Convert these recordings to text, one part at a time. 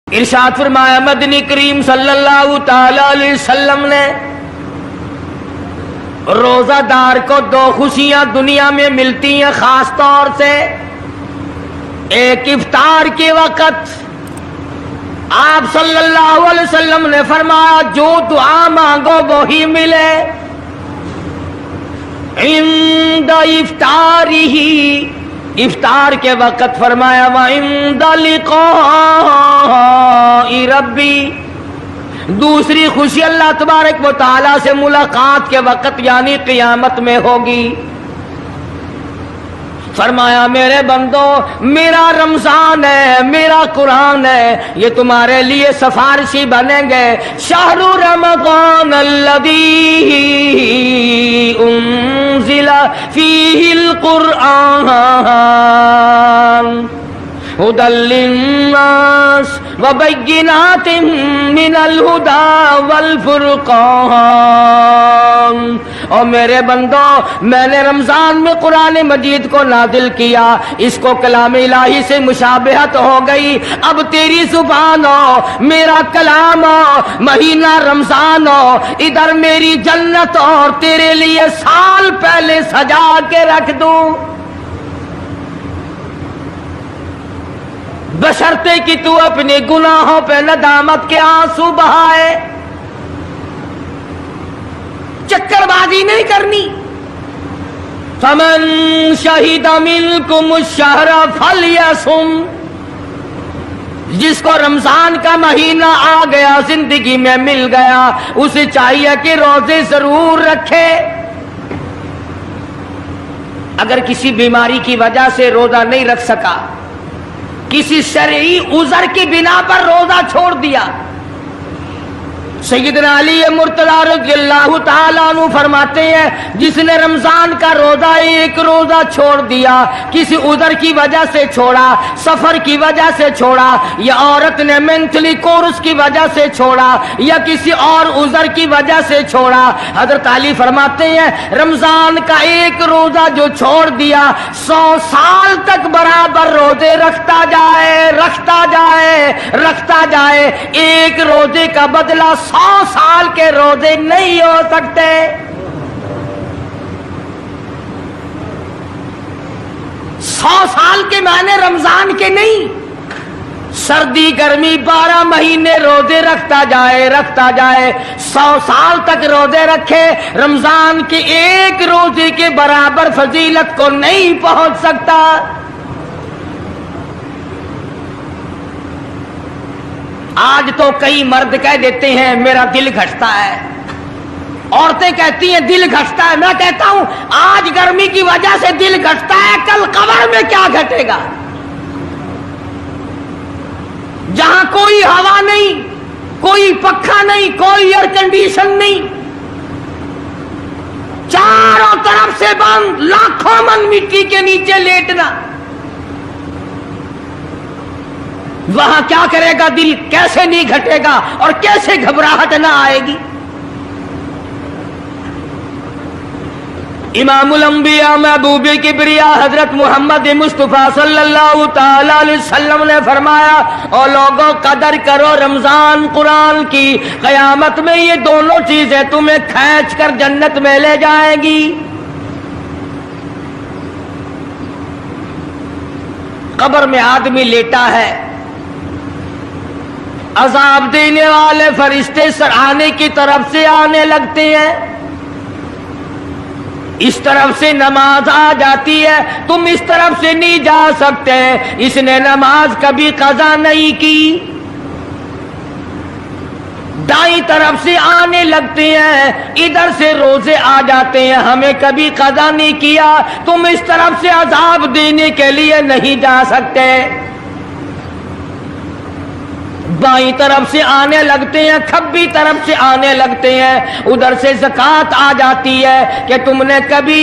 ارشاد فرمایا مدنی کریم صلی اللہ تعالی علیہ وسلم نے روزہ دار کو دو خوشیاں دنیا میں ملتی ہیں خاص طور سے. ایک افطار کے وقت آپ صلی اللہ علیہ وسلم نے فرمایا جو دعا مانگو وہی ملے. عند افطارہ، افطار کے وقت فرمایا وعند لقاء ربی. دوسری خوشی اللہ تبارک و تعالی سے ملاقات کے وقت یعنی قیامت میں ہوگی. فرمایا میرے بندو میرا رمضان ہے، میرا قرآن ہے، یہ تمہارے لیے سفارشی بنیں گے. شہر رمضان الذی انزل فیہ القرآن ہدی للناس وبینات من الہدی والفرقان. اور میرے بندو میں نے رمضان میں قرآن مجید کو نازل کیا، اس کو کلام الہی سے مشابہت ہو گئی. اب تیری زبان ہو، میرا کلام ہو، مہینہ رمضان ہو، ادھر میری جنت اور تیرے لیے سال پہلے سجا کے رکھ دوں. بشرطے کہ تو اپنے گناہوں پہ ندامت کے آنسو بہائے. چکر بازی نہیں کرنی. فمن شہد منکم الشہر فلیصم. جس کو رمضان کا مہینہ آ گیا، زندگی میں مل گیا، اسے چاہیے کہ روزے ضرور رکھے. اگر کسی بیماری کی وجہ سے روزہ نہیں رکھ سکا، کسی شرعی عذر کی بنا پر روزہ چھوڑ دیا، سیدنا علی مرتضی رضی اللہ تعالیٰ عنہ فرماتے ہیں جس نے رمضان کا روزہ ایک روزہ چھوڑ دیا، کسی عذر کی وجہ سے چھوڑا، سفر کی وجہ سے چھوڑا، یا عورت نے مینٹلی کورس کی وجہ سے چھوڑا، یا کسی اور عذر کی وجہ سے چھوڑا، حضرت علی فرماتے ہیں رمضان کا ایک روزہ جو چھوڑ دیا 100 سال تک برابر روزے رکھتا جائے رکھتا جائے رکھتا جائے. ایک روزے کا بدلہ 100 سال کے روزے نہیں ہو سکتے. سو سال کے معنی رمضان کے نہیں. سردی گرمی 12 مہینے روزے رکھتا جائے 100 سال تک روزے رکھے، رمضان کے ایک روزے کے برابر فضیلت کو نہیں پہنچ سکتا. آج تو کئی مرد کہہ دیتے ہیں میرا دل گھٹتا ہے، عورتیں کہتی ہیں دل گھٹتا ہے. میں کہتا ہوں آج گرمی کی وجہ سے دل گھٹتا ہے، کل قبر میں کیا گھٹے گا؟ جہاں کوئی ہوا نہیں، کوئی پنکھا نہیں، کوئی ایئر کنڈیشن نہیں، چاروں طرف سے بند، لاکھوں من مٹی کے نیچے لیٹنا، وہاں کیا کرے گا دل؟ کیسے نہیں گھٹے گا اور کیسے گھبراہٹ نہ آئے گی؟ امام الانبیاء محبوب کبریا حضرت محمد مصطفیٰ صلی اللہ تعالی علیہ وسلم نے فرمایا او لوگوں قدر کرو رمضان قرآن کی، قیامت میں یہ دونوں چیزیں تمہیں کھینچ کر جنت میں لے جائیں گی. قبر میں آدمی لیٹا ہے، عذاب دینے والے فرشتے سرانے کی طرف سے آنے لگتے ہیں، اس طرف سے نماز آ جاتی ہے، تم اس طرف سے نہیں جا سکتے، اس نے نماز کبھی قضا نہیں کی. دائیں طرف سے آنے لگتے ہیں، ادھر سے روزے آ جاتے ہیں، ہمیں کبھی قضا نہیں کیا، تم اس طرف سے عذاب دینے کے لیے نہیں جا سکتے. بائیں طرف سے آنے لگتے ہیں، کھبی طرف سے آنے لگتے ہیں، ادھر سے زکوٰۃ آ جاتی ہے کہ تم نے کبھی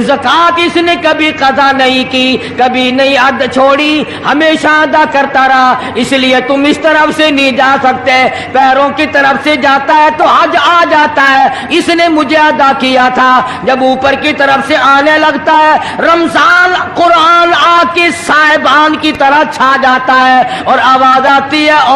زکوٰۃ اس نے کبھی قضا نہیں کی، کبھی نہیں ادا چھوڑی، ہمیشہ ادا کرتا رہا، اس لیے تم اس طرف سے نہیں جا سکتے. پیروں کی طرف سے جاتا ہے تو حج آ جاتا ہے، اس نے مجھے ادا کیا تھا. جب اوپر کی طرف سے آنے لگتا ہے، رمضان قرآن آ کے صاحبان کی طرح چھا جاتا ہے اور آواز آتی ہے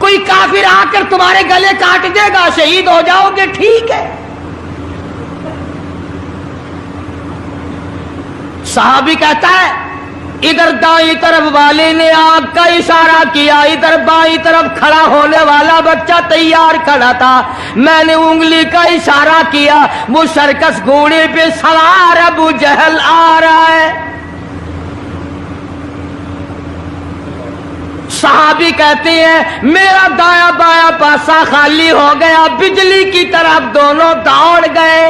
کوئی کافر آ کر تمہارے گلے کاٹ دے گا، شہید ہو جاؤ گے، ٹھیک ہے۔ صحابی کہتا ہے ادھر دائیں طرف والے نے آگ کا اشارہ کیا، ادھر بائیں طرف کھڑا ہونے والا بچہ تیار کھڑا تھا، میں نے انگلی کا اشارہ کیا، وہ سرکس گھوڑے پہ سوار ابو جہل آ رہا ہے۔ صحابی کہتے ہیں میرا دایاں بایاں پاسا خالی ہو گیا، بجلی کی طرف دونوں دوڑ گئے،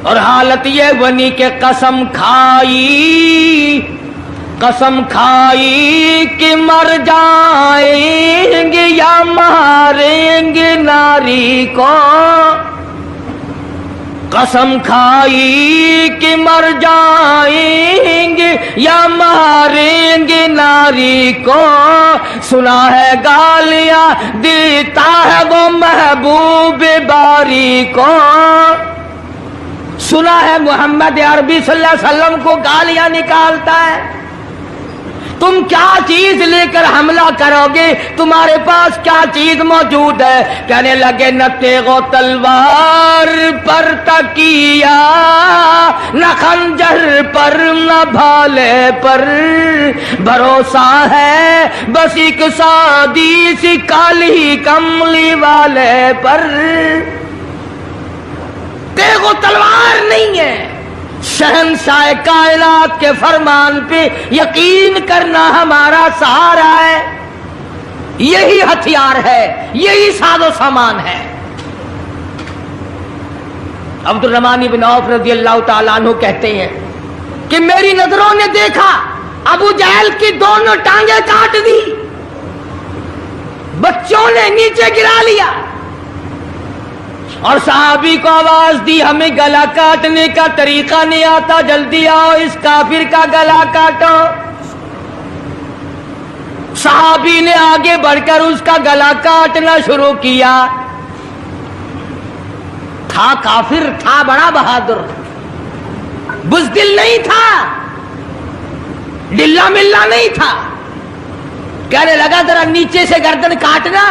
اور حالت یہ بنی کہ قسم کھائی کہ مر جائیں گے یا ماریں گے ناری کو، قسم کھائی کہ مر جائیں گے یا ماریں گے ناری کو، سنا ہے گالیاں دیتا ہے وہ محبوب باری کو، سنا ہے محمد عربی صلی اللہ علیہ وسلم کو گالیاں نکالتا ہے، تم کیا چیز لے کر حملہ کرو گے، تمہارے پاس کیا چیز موجود ہے؟ کہنے لگے نہ تیغ و تلوار پر تکیہ، نہ خنجر پر نہ بھالے پر، بھروسہ ہے بس ایک سادی سی کالی کملی والے پر، تیغ و تلوار نہیں ہے، شہنشاہ کائنات کے فرمان پہ یقین کرنا ہمارا سہارا ہے، یہی ہتھیار ہے، یہی ساز و سامان ہے۔ عبد الرحمن بن عوف رضی اللہ تعالیٰ عنہ کہتے ہیں کہ میری نظروں نے دیکھا ابو جہل کی دونوں ٹانگیں کاٹ دی، بچوں نے نیچے گرا لیا، اور صحابی کو آواز دی ہمیں گلا کاٹنے کا طریقہ نہیں آتا، جلدی آؤ اس کافر کا گلا کاٹو۔ صحابی نے آگے بڑھ کر اس کا گلا کاٹنا شروع کیا، تھا کافر، تھا بڑا بہادر، بزدل نہیں تھا، ڈلا ملا نہیں تھا، کہنے لگا ذرا نیچے سے گردن کاٹنا،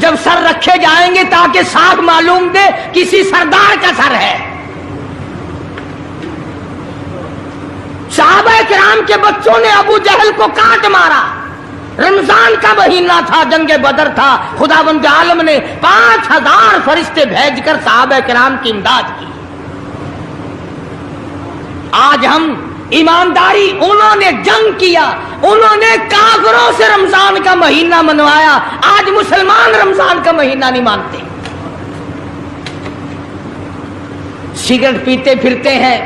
جب سر رکھے جائیں گے تاکہ صاف معلوم دے کسی سردار کا سر ہے۔ صحابہ کرام کے بچوں نے ابو جہل کو کاٹ مارا، رمضان کا مہینہ تھا، جنگ بدر تھا، خداوند عالم نے 5000 فرشتے بھیج کر صحابہ کرام کی امداد کی۔ آج ہم ایمانداری، انہوں نے جنگ کیا، انہوں نے کافروں سے رمضان کا مہینہ منوایا، آج مسلمان رمضان کا مہینہ نہیں مانتے، سگریٹ پیتے پھرتے ہیں،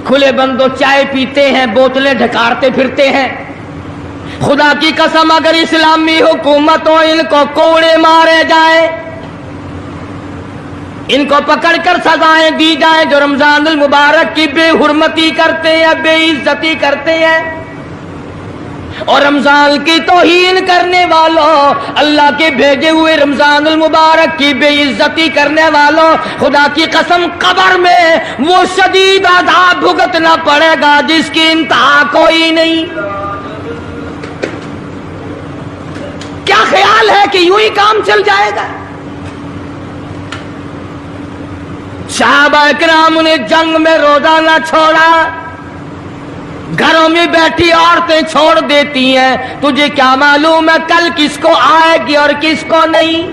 کھلے بندوں چائے پیتے ہیں، بوتلیں ڈھکارتے پھرتے ہیں۔ خدا کی قسم اگر اسلامی حکومت ہو ان کو کوڑے مارے جائیں، ان کو پکڑ کر سزائیں دی جائیں جو رمضان المبارک کی بے حرمتی کرتے ہیں، بے عزتی کرتے ہیں، اور رمضان کی توہین کرنے والوں، اللہ کے بھیجے ہوئے رمضان المبارک کی بے عزتی کرنے والوں، خدا کی قسم قبر میں وہ شدید عذاب بھگتنا پڑے گا جس کی انتہا کوئی نہیں۔ کیا خیال ہے کہ یوں ہی کام چل جائے گا؟ صحابہ کرام نے جنگ میں روزہ نہ چھوڑا، گھروں میں بیٹھی عورتیں چھوڑ دیتی ہیں، تجھے کیا معلوم ہے کل کس کو آئے گی اور کس کو نہیں؟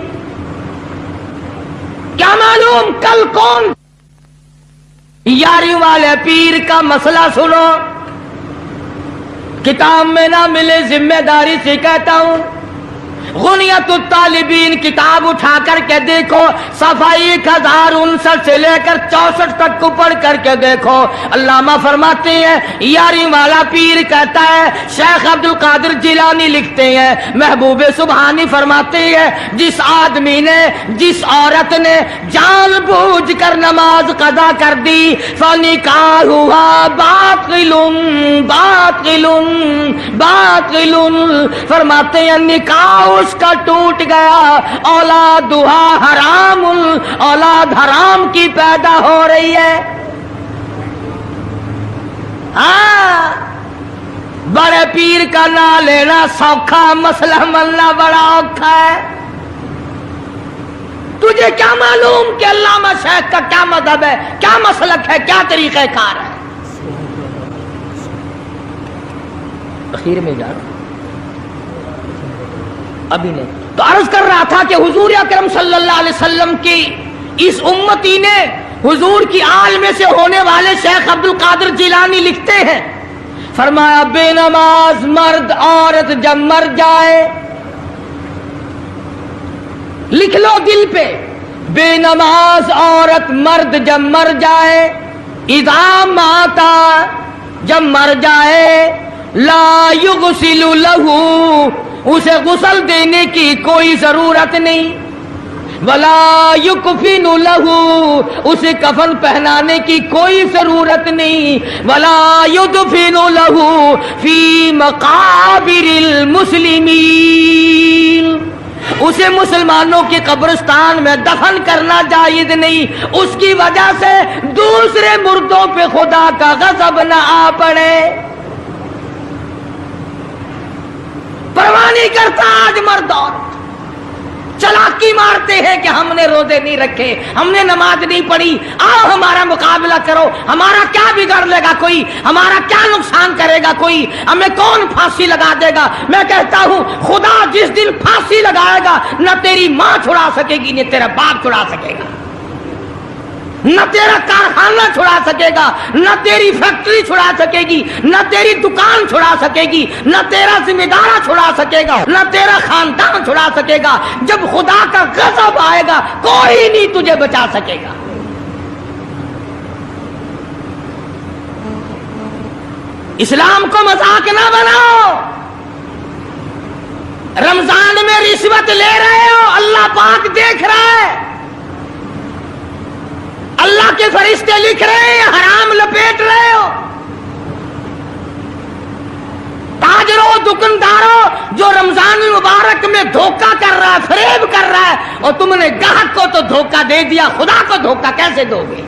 کیا معلوم کل کون؟ یاری والے پیر کا مسئلہ سنو، کتاب میں نہ ملے ذمہ داری سے کہتا ہوں، غنیت الطالبین کتاب اٹھا کر کے دیکھو، صفحہ 1059 سے لے کر 64 تک کو پڑھ کر کے دیکھو، علامہ فرماتے ہیں یاری والا پیر کہتا ہے، شیخ عبد القادر جیلانی لکھتے ہیں، محبوب سبحانی فرماتے ہیں، جس آدمی نے، جس عورت نے جان بوجھ کر نماز قضا کر دی، فنکاحها باطل باطل باطل، فرماتے ہیں نکاح اس کا ٹوٹ گیا، اولادھا حرام، اولاد حرام کی پیدا ہو رہی ہے۔ ہاں بڑے پیر کا نام لینا سوکھا، مسئلہ ملنا بڑا اوکھا ہے۔ تجھے کیا معلوم کہ علامہ شیخ کا کیا مذہب ہے، کیا مسلک ہے، کیا طریقہ کار ہے؟ اخیر میں جا ابھی نہیں تو عرض کر رہا تھا کہ حضور اکرم صلی اللہ علیہ وسلم کی اس امتی نے حضور کی آل میں سے ہونے والے شیخ عبد القادر جیلانی لکھتے ہیں، فرمایا بے نماز مرد عورت جب مر جائے، لکھ لو دل پہ، بے نماز عورت مرد جب مر جائے، اذا ماتا جب مر جائے، لا یغسل لہو اسے غسل دینے کی کوئی ضرورت نہیں، ولا یکفن لہو اسے کفن پہنانے کی کوئی ضرورت نہیں، ولا یدفن لہو فی مقابر المسلمین اسے مسلمانوں کی قبرستان میں دفن کرنا جائز نہیں، اس کی وجہ سے دوسرے مردوں پہ خدا کا غضب نہ آ پڑے۔ پرواہ نہیں کرتا آج مرد عورت، چلاکی مارتے ہیں کہ ہم نے روزے نہیں رکھے، ہم نے نماز نہیں پڑھی، آؤ ہمارا مقابلہ کرو، ہمارا کیا بگاڑ لے گا کوئی، ہمارا کیا نقصان کرے گا کوئی، ہمیں کون پھانسی لگا دے گا؟ میں کہتا ہوں خدا جس دن پھانسی لگائے گا نہ تیری ماں چھڑا سکے گی نہ تیرا باپ چھڑا سکے گا، نہ تیرا کارخانہ چھڑا سکے گا، نہ تیری فیکٹری چھڑا سکے گی، نہ تیری دکان چھڑا سکے گی، نہ تیرا ذمہ دارہ چھڑا سکے گا، نہ تیرا خاندان چھڑا سکے گا۔ جب خدا کا غضب آئے گا کوئی نہیں تجھے بچا سکے گا۔ اسلام کو مذاق نہ بناؤ۔ رمضان میں رشوت لے رہے ہو، اللہ پاک دیکھ رہا ہے، اللہ کے فرشتے لکھ رہے ہیں، حرام لپیٹ رہے ہو۔ تاجروں دکانداروں جو رمضان المبارک میں دھوکہ کر رہا ہے، فریب کر رہا ہے، اور تم نے گاہک کو تو دھوکہ دے دیا، خدا کو دھوکہ کیسے دو گے؟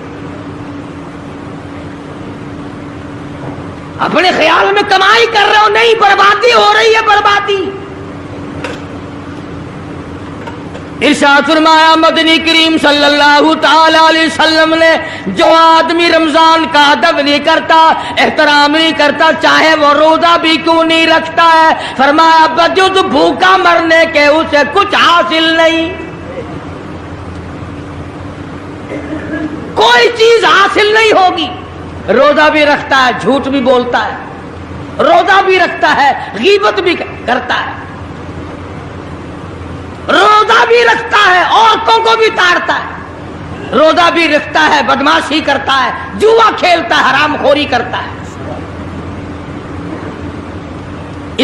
اپنے خیال میں کمائی کر رہے ہو، نہیں، بربادی ہو رہی ہے، بربادی۔ ارشاد فرمایا مدنی کریم صلی اللہ تعالی علیہ وسلم نے، جو آدمی رمضان کا ادب نہیں کرتا، احترام نہیں کرتا، چاہے وہ روزہ بھی کیوں نہیں رکھتا ہے، فرمایا بجز بھوکا مرنے کے اسے کچھ حاصل نہیں، کوئی چیز حاصل نہیں ہوگی۔ روزہ بھی رکھتا ہے، جھوٹ بھی بولتا ہے، روزہ بھی رکھتا ہے، غیبت بھی کرتا ہے، روزہ بھی رکھتا ہے، عورتوں کو بھی تاڑتا ہے، روزہ بھی رکھتا ہے، بدماشی کرتا ہے، جوا کھیلتا ہے، حرام خوری کرتا ہے۔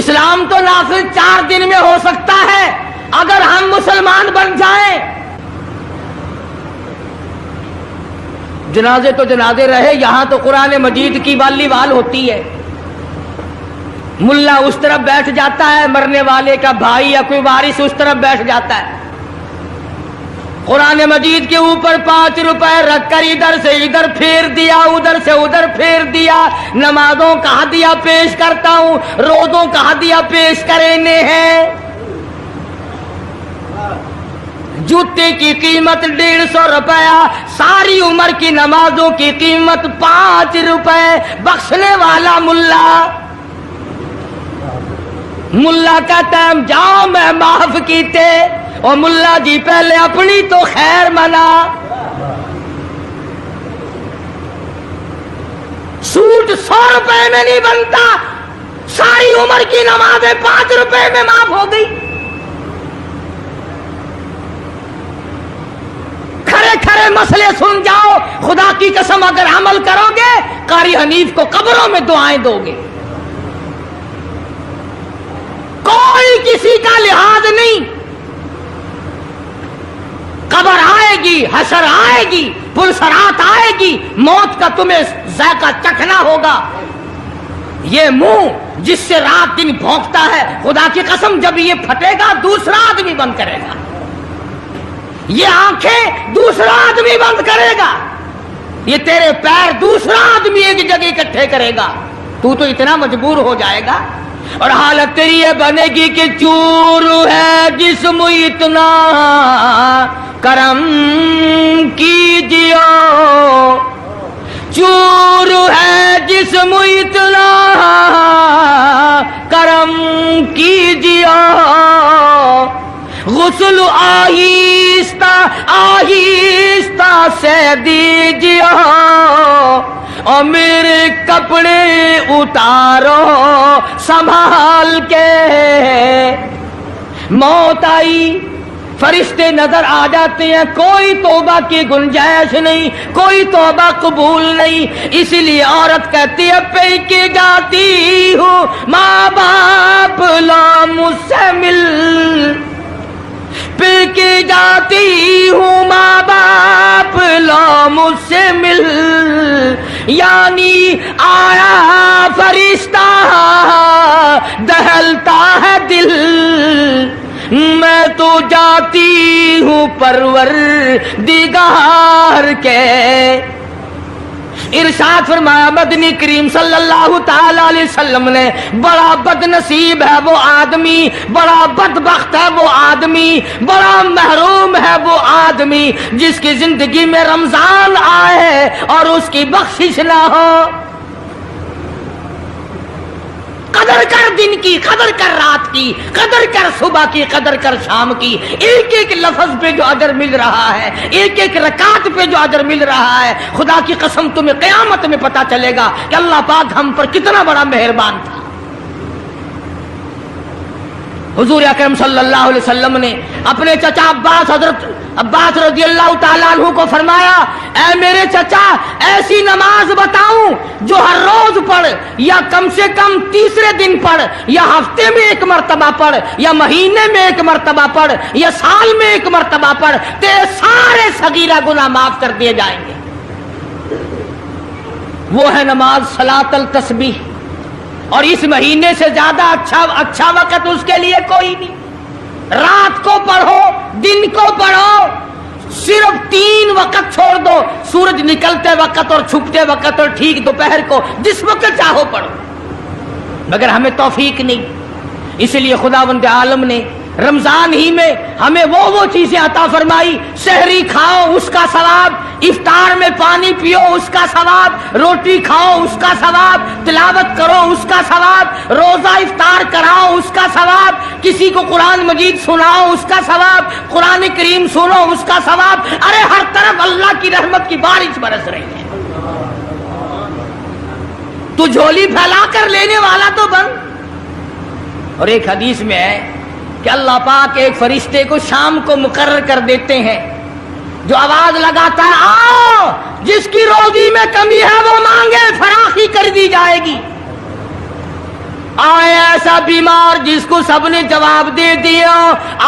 اسلام تو نافذ 4 دن میں ہو سکتا ہے اگر ہم مسلمان بن جائیں۔ جنازے تو جنازے رہے، یہاں تو قرآن مجید کی والی وال ہوتی ہے، ملا اس طرف بیٹھ جاتا ہے، مرنے والے کا بھائی یا کوئی وارث اس طرف بیٹھ جاتا ہے، قرآن مجید کے اوپر 5 روپے رکھ کر ادھر سے ادھر پھیر دیا، ادھر سے ادھر پھیر دیا، نمازوں کا ہدیہ پیش کرتا ہوں، روزوں کا ہدیہ پیش کرنے ہیں۔ جوتے کی قیمت 150 روپیہ، ساری عمر کی نمازوں کی قیمت 5 روپے، بخشنے والا ملا۔ ملا کا ٹائم جاؤ میں معاف کیتے، اور ملا جی پہلے اپنی تو خیر منا۔ سوٹ 100 روپے میں نہیں بنتا، ساری عمر کی نمازیں 5 روپے میں معاف ہو گئی۔ کھڑے کھڑے مسئلے سن جاؤ، خدا کی قسم اگر عمل کرو گے قاری حنیف کو قبروں میں دعائیں دو گے، کوئی کسی کا لحاظ نہیں۔ قبر آئے گی، حشر آئے گی، پلسرات آئے گی، موت کا تمہیں ذائقہ چکھنا ہوگا۔ یہ منہ جس سے رات دن بھونکتا ہے، خدا کی قسم جب یہ پھٹے گا دوسرا آدمی بند کرے گا، یہ آنکھیں دوسرا آدمی بند کرے گا، یہ تیرے پیر دوسرا آدمی ایک جگہ اکٹھے کرے گا۔ تو اتنا مجبور ہو جائے گا اور حالت تیری یہ بنے گی کہ چور ہے جسم اتنا کرم کیجیے، چور ہے جسم اتنا کرم کیجیے، غسل آہستہ آہستہ سے دیجیے، اور میرے کپڑے اتارو سنبھال کے۔ موت آئی، فرشتے نظر آ جاتے ہیں، کوئی توبہ کی گنجائش نہیں، کوئی توبہ قبول نہیں، اسی لیے عورت کہتی ہے پی کے جاتی ہوں ماں باپ لا مجھ سے مل، پی کے جاتی ہوں ماں باپ لا مجھ سے مل، یعنی آیا فرشتہ دہلتا ہے دل، میں تو جاتی ہوں پروردگار کے۔ ارشاد فرمایا مدنی کریم صلی اللہ تعالی علیہ وسلم نے، بڑا بد نصیب ہے وہ آدمی، بڑا بدبخت ہے وہ آدمی، بڑا محروم ہے وہ آدمی جس کی زندگی میں رمضان آئے اور اس کی بخشش نہ ہو۔ قدر کر دن کی، قدر کر رات کی، قدر کر صبح کی، قدر کر شام کی، ایک ایک لفظ پہ جو اجر مل رہا ہے، ایک ایک رکعت پہ جو اجر مل رہا ہے، خدا کی قسم تمہیں قیامت میں پتا چلے گا کہ اللہ پاک ہم پر کتنا بڑا مہربان تھا۔ حضور اکرم صلی اللہ علیہ وسلم نے اپنے چچا عباس، حضرت عباس رضی اللہ تعالیٰ عنہ کو فرمایا، اے میرے چچا ایسی نماز بتاؤں جو ہر روز پڑھ، یا کم سے کم تیسرے دن پڑھ، یا ہفتے میں ایک مرتبہ پڑھ، یا مہینے میں ایک مرتبہ پڑھ، یا سال میں ایک مرتبہ پڑھ، تیرے سارے صغیرہ گناہ معاف کر دیے جائیں گے۔ وہ ہے نماز صلاۃ التسبیح، اور اس مہینے سے زیادہ اچھا وقت اس کے لیے کوئی نہیں۔ رات کو پڑھو، دن کو پڑھو، صرف 3 وقت چھوڑ دو، سورج نکلتے وقت اور چھپتے وقت اور ٹھیک دوپہر کو، جس وقت چاہو پڑھو، مگر ہمیں توفیق نہیں۔ اس لیے خداوند عالم نے رمضان ہی میں ہمیں وہ چیزیں عطا فرمائی، سحری کھاؤ اس کا ثواب، افطار میں پانی پیو اس کا ثواب، روٹی کھاؤ اس کا ثواب، تلاوت کرو اس کا ثواب، روزہ افطار کراؤ اس کا ثواب، کسی کو قرآن مجید سناؤ اس کا ثواب، قرآن کریم سنو اس کا ثواب۔ ارے ہر طرف اللہ کی رحمت کی بارش برس رہی ہے، تو جھولی پھیلا کر لینے والا تو بن۔ اور ایک حدیث میں ہے کہ اللہ پاک ایک فرشتے کو شام کو مقرر کر دیتے ہیں جو آواز لگاتا ہے، آؤ جس کی روزی میں کمی ہے وہ مانگے، فراخی کر دی جائے گی۔ آئے ایسا بیمار جس کو سب نے جواب دے دیا،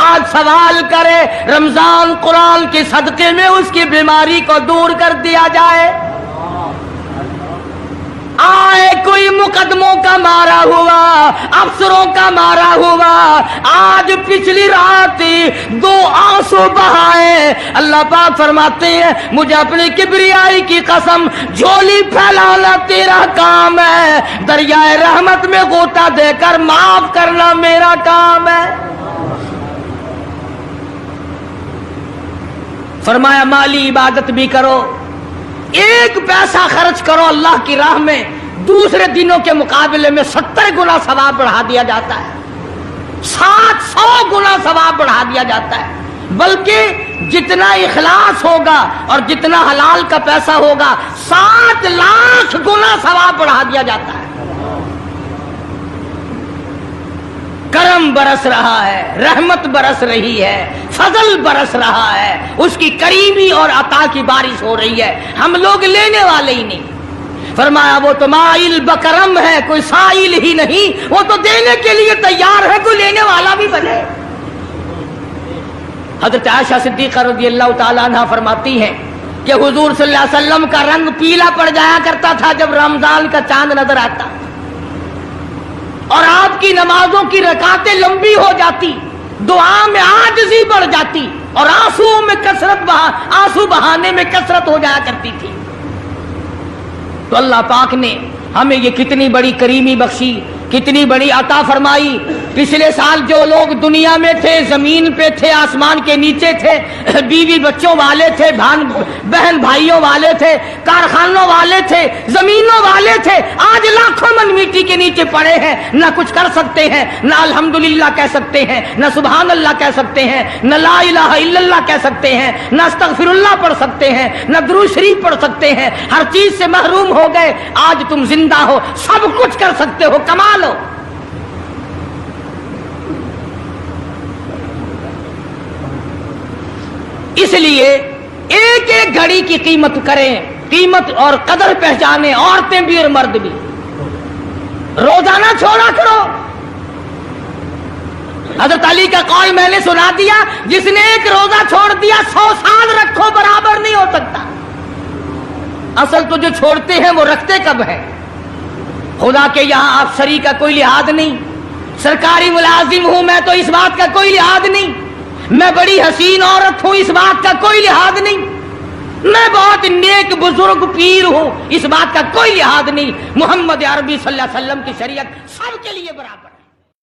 آج سوال کرے، رمضان قرآن کے صدقے میں اس کی بیماری کو دور کر دیا جائے۔ آئے کوئی مقدموں کا مارا ہوا، افسروں کا مارا ہوا، آج پچھلی رات 2 آنسو بہائے، اللہ پاک فرماتے ہیں مجھے اپنی کبریائی کی قسم، جھولی پھیلانا تیرا کام ہے، دریائے رحمت میں غوطہ دے کر معاف کرنا میرا کام ہے۔ فرمایا مالی عبادت بھی کرو، 1 پیسہ خرچ کرو اللہ کی راہ میں، دوسرے دنوں کے مقابلے میں 70 گنا ثواب بڑھا دیا جاتا ہے، 700 گنا ثواب بڑھا دیا جاتا ہے، بلکہ جتنا اخلاص ہوگا اور جتنا حلال کا پیسہ ہوگا 7 لاکھ گنا ثواب بڑھا دیا جاتا ہے۔ کرم برس رہا ہے، رحمت برس رہی ہے، فضل برس رہا ہے، اس کی کریمی اور عطا کی بارش ہو رہی ہے، ہم لوگ لینے والے ہی نہیں۔ فرمایا وہ تو مائل بکرم ہے، کوئی سائل ہی نہیں، وہ تو دینے کے لیے تیار ہے، کوئی لینے والا بھی بنے۔ حضرت عائشہ صدیقہ رضی اللہ تعالیٰ عنہ فرماتی ہیں کہ حضور صلی اللہ علیہ وسلم کا رنگ پیلا پڑ جایا کرتا تھا جب رمضان کا چاند نظر آتا، اور آپ کی نمازوں کی رکعتیں لمبی ہو جاتی، دعا میں عاجزی بڑھ جاتی، اور آنسو بہانے میں کثرت ہو جایا کرتی تھی۔ تو اللہ پاک نے ہمیں یہ کتنی بڑی کریمی بخشی، کتنی بڑی عطا فرمائی۔ پچھلے سال جو لوگ دنیا میں تھے، زمین پہ تھے، آسمان کے نیچے تھے، بیوی بچوں والے تھے، بہن بھائیوں والے تھے، کارخانوں والے تھے، زمینوں والے تھے، آج لاکھوں من مٹی کے نیچے پڑے ہیں، نہ کچھ کر سکتے ہیں، نہ الحمدللہ کہہ سکتے ہیں، نہ سبحان اللہ کہہ سکتے ہیں، نہ لا الہ الا اللہ کہہ سکتے ہیں، نہ استغفر اللہ پڑھ سکتے ہیں، نہ درود شریف پڑھ سکتے ہیں، ہر چیز سے محروم ہو گئے۔ آج تم زندہ ہو، سب کچھ کر سکتے ہو، کمال ہو۔ اس لیے ایک ایک گھڑی کی قیمت کریں، قیمت اور قدر پہچانیں، عورتیں بھی اور مرد بھی۔ روزانہ چھوڑا کرو۔ حضرت علی کا قول میں نے سنا دیا، جس نے ایک روزہ چھوڑ دیا 100 سال رکھو برابر نہیں ہو سکتا۔ اصل تو جو چھوڑتے ہیں وہ رکھتے کب ہیں؟ خدا کے یہاں افسری کا کوئی لحاظ نہیں، سرکاری ملازم ہوں میں تو اس بات کا کوئی لحاظ نہیں، میں بڑی حسین عورت ہوں اس بات کا کوئی لحاظ نہیں، میں بہت نیک بزرگ پیر ہوں اس بات کا کوئی لحاظ نہیں۔ محمد عربی صلی اللہ علیہ وسلم کی شریعت سب کے لیے برابر ہے۔